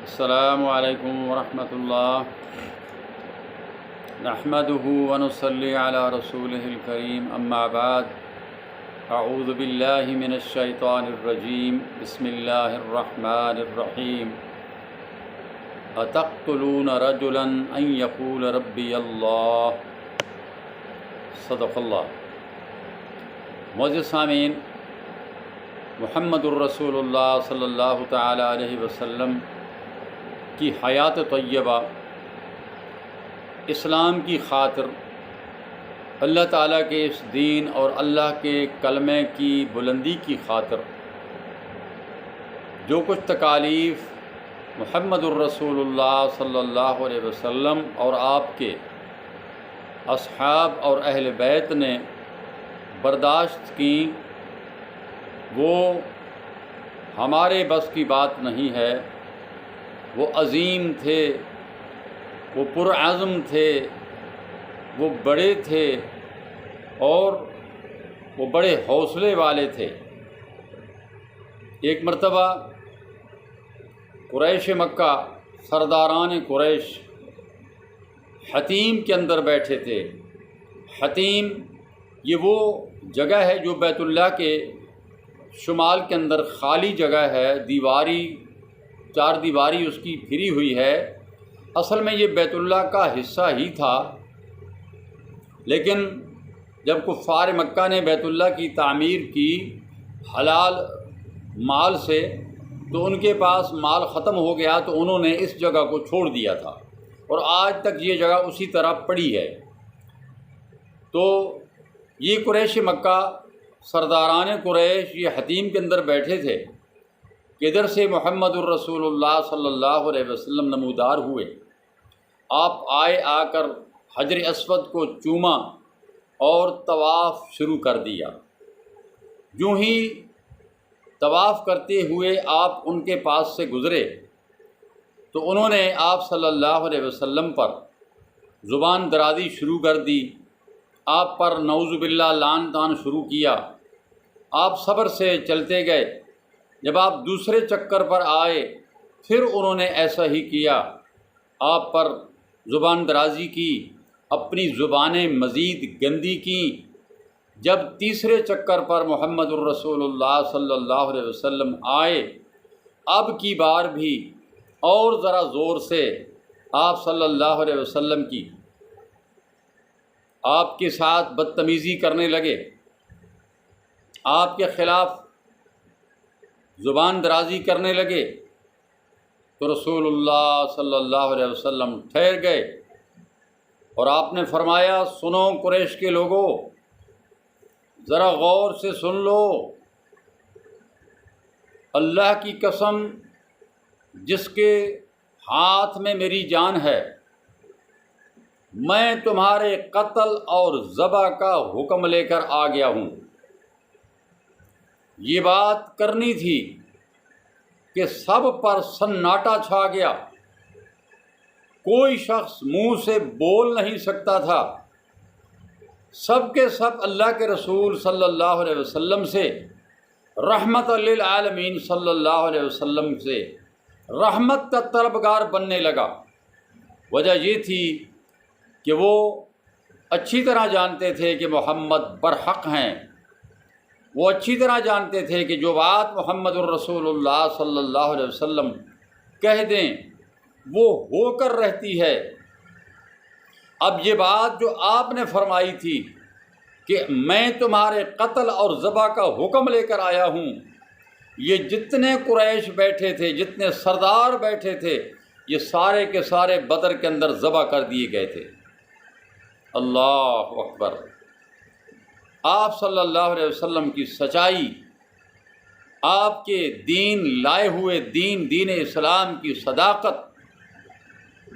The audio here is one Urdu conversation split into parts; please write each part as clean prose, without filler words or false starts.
السلام علیکم ورحمۃ اللہ نحمده ونصلی علی رسولہ الکریم اما بعد اعوذ باللہ من الشیطان الرجیم بسم اللہ الرحمن الرحیم اتقتلون رجلا ان یقول ربی اللہ صدق اللہ۔ معزز سامعین، محمد الرسول اللہ صلی اللہ تعالی علیہ وسلم کی حیات طیبہ اسلام کی خاطر، اللہ تعالیٰ کے اس دین اور اللہ کے کلمے کی بلندی کی خاطر جو کچھ تکالیف محمد الرسول اللہ صلی اللہ علیہ وسلم اور آپ کے اصحاب اور اہل بیت نے برداشت کی، وہ ہمارے بس کی بات نہیں ہے۔ وہ عظیم تھے، وہ پرعزم تھے، وہ بڑے تھے اور وہ بڑے حوصلے والے تھے۔ ایک مرتبہ قریش مکہ، سرداران قریش حتیم کے اندر بیٹھے تھے۔ حتیم یہ وہ جگہ ہے جو بیت اللہ کے شمال کے اندر خالی جگہ ہے، چار دیواری اس کی پھری ہوئی ہے۔ اصل میں یہ بیت اللہ کا حصہ ہی تھا، لیکن جب کفار مکہ نے بیت اللہ کی تعمیر کی حلال مال سے، تو ان کے پاس مال ختم ہو گیا، تو انہوں نے اس جگہ کو چھوڑ دیا تھا اور آج تک یہ جگہ اسی طرح پڑی ہے۔ تو یہ قریش مکہ، سرداران قریش، یہ حتیم کے اندر بیٹھے تھے کہ ادھر سے محمد الرسول اللہ صلی اللہ علیہ وسلم نمودار ہوئے۔ آپ آئے، آ کر حجر اسود کو چوما اور طواف شروع کر دیا۔ یوں ہی طواف کرتے ہوئے آپ ان کے پاس سے گزرے تو انہوں نے آپ صلی اللہ علیہ وسلم پر زبان درازی شروع کر دی، آپ پر نعوذ باللہ لعن طعن شروع کیا۔ آپ صبر سے چلتے گئے، جب آپ دوسرے چکر پر آئے پھر انہوں نے ایسا ہی کیا، آپ پر زبان درازی کی، اپنی زبانیں مزید گندی کی۔ جب تیسرے چکر پر محمد الرسول اللہ صلی اللہ علیہ وسلم آئے، اب کی بار بھی اور ذرا زور سے آپ صلی اللہ علیہ وسلم کی آپ کے ساتھ بدتمیزی کرنے لگے، آپ کے خلاف زبان درازی کرنے لگے، تو رسول اللہ صلی اللہ علیہ وسلم ٹھہر گئے اور آپ نے فرمایا، سنو قریش کے لوگوں، ذرا غور سے سن لو، اللہ کی قسم جس کے ہاتھ میں میری جان ہے، میں تمہارے قتل اور ذبح کا حکم لے کر آ گیا ہوں۔ یہ بات کرنی تھی کہ سب پر سناٹا چھا گیا، کوئی شخص منہ سے بول نہیں سکتا تھا۔ سب کے سب اللہ کے رسول صلی اللہ علیہ وسلم سے، رحمت للعالمین صلی اللہ علیہ وسلم سے رحمت کا طلبگار بننے لگا۔ وجہ یہ تھی کہ وہ اچھی طرح جانتے تھے کہ محمد برحق ہیں، وہ اچھی طرح جانتے تھے کہ جو بات محمد الرسول اللہ صلی اللہ علیہ وسلم کہہ دیں وہ ہو کر رہتی ہے۔ اب یہ بات جو آپ نے فرمائی تھی کہ میں تمہارے قتل اور ذبح کا حکم لے کر آیا ہوں، یہ جتنے قریش بیٹھے تھے، جتنے سردار بیٹھے تھے، یہ سارے کے سارے بدر کے اندر ذبح کر دیے گئے تھے۔ اللہ اکبر! آپ صلی اللہ علیہ وسلم کی سچائی، آپ کے دین لائے ہوئے دین اسلام کی صداقت،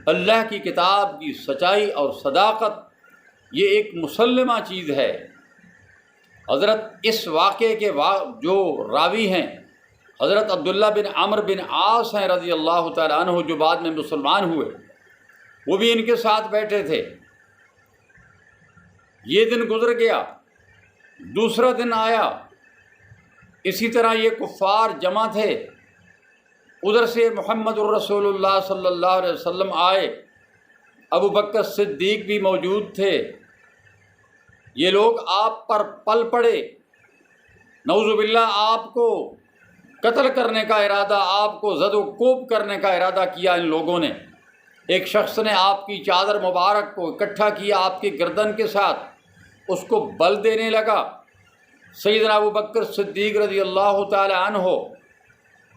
اللہ کی کتاب کی سچائی اور صداقت، یہ ایک مسلمہ چیز ہے۔ حضرت اس واقعے کے جو راوی ہیں حضرت عبداللہ بن عمرو بن عاص ہیں رضی اللہ تعالیٰ عنہ، جو بعد میں مسلمان ہوئے، وہ بھی ان کے ساتھ بیٹھے تھے۔ یہ دن گزر گیا، دوسرا دن آیا، اسی طرح یہ کفار جمع تھے، ادھر سے محمد الرسول اللہ صلی اللہ علیہ وسلم آئے، ابو بکر صدیق بھی موجود تھے۔ یہ لوگ آپ پر پل پڑے، نعوذ باللہ آپ کو قتل کرنے کا ارادہ، آپ کو زد و کوب کرنے کا ارادہ کیا ان لوگوں نے۔ ایک شخص نے آپ کی چادر مبارک کو اکٹھا کیا آپ کی گردن کے ساتھ، اس کو بل دینے لگا۔ سیدنا ابو بکر صدیق رضی اللہ تعالی عنہ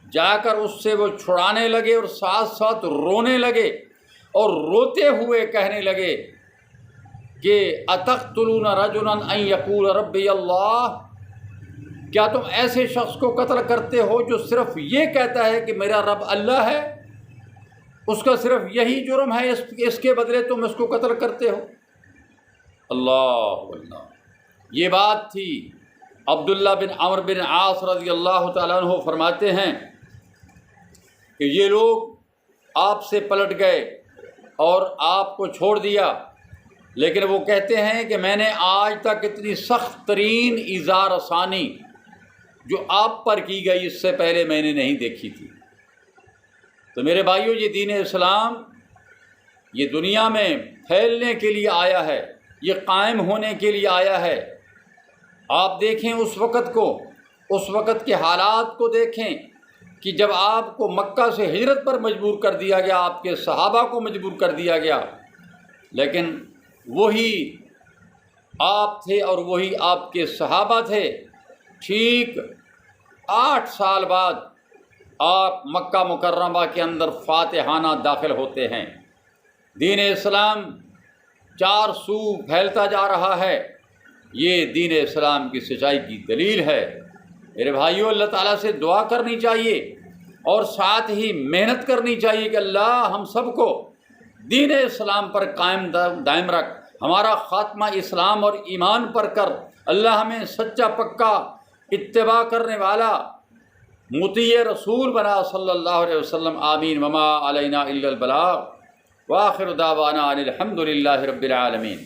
جا کر اس سے وہ چھڑانے لگے اور ساتھ ساتھ رونے لگے، اور روتے ہوئے کہنے لگے کہ اتقتلون رجلا ان یقول ربی اللہ، کیا تم ایسے شخص کو قتل کرتے ہو جو صرف یہ کہتا ہے کہ میرا رب اللہ ہے، اس کا صرف یہی جرم ہے، اس کے بدلے تم اس کو قتل کرتے ہو؟ اللہ اللہ۔ یہ بات تھی۔ عبداللہ بن عمرو بن عاص رضی اللہ تعالیٰ عنہ فرماتے ہیں کہ یہ لوگ آپ سے پلٹ گئے اور آپ کو چھوڑ دیا، لیکن وہ کہتے ہیں کہ میں نے آج تک اتنی سخت ترین ایذا رسانی جو آپ پر کی گئی اس سے پہلے میں نے نہیں دیکھی تھی۔ تو میرے بھائیو، یہ دین اسلام یہ دنیا میں پھیلنے کے لیے آیا ہے، یہ قائم ہونے کے لیے آیا ہے۔ آپ دیکھیں اس وقت کو، اس وقت کے حالات کو دیکھیں کہ جب آپ کو مکہ سے ہجرت پر مجبور کر دیا گیا، آپ کے صحابہ کو مجبور کر دیا گیا، لیکن وہی آپ تھے اور وہی آپ کے صحابہ تھے۔ ٹھیک 8 سال بعد آپ مکہ مکرمہ کے اندر فاتحانہ داخل ہوتے ہیں۔ دین اسلام 4 سو پھیلتا جا رہا ہے۔ یہ دین اسلام کی سچائی کی دلیل ہے۔ میرے بھائیو، اللہ تعالیٰ سے دعا کرنی چاہیے اور ساتھ ہی محنت کرنی چاہیے کہ اللہ ہم سب کو دین اسلام پر قائم دائم رکھ، ہمارا خاتمہ اسلام اور ایمان پر کر۔ اللہ ہمیں سچا پکا اتباع کرنے والا مطیع رسول بنا، صلی اللہ علیہ وسلم۔ آمین۔ وما علینا الا البلاغ، وآخر دعوانا ان الحمد للہ رب العالمین۔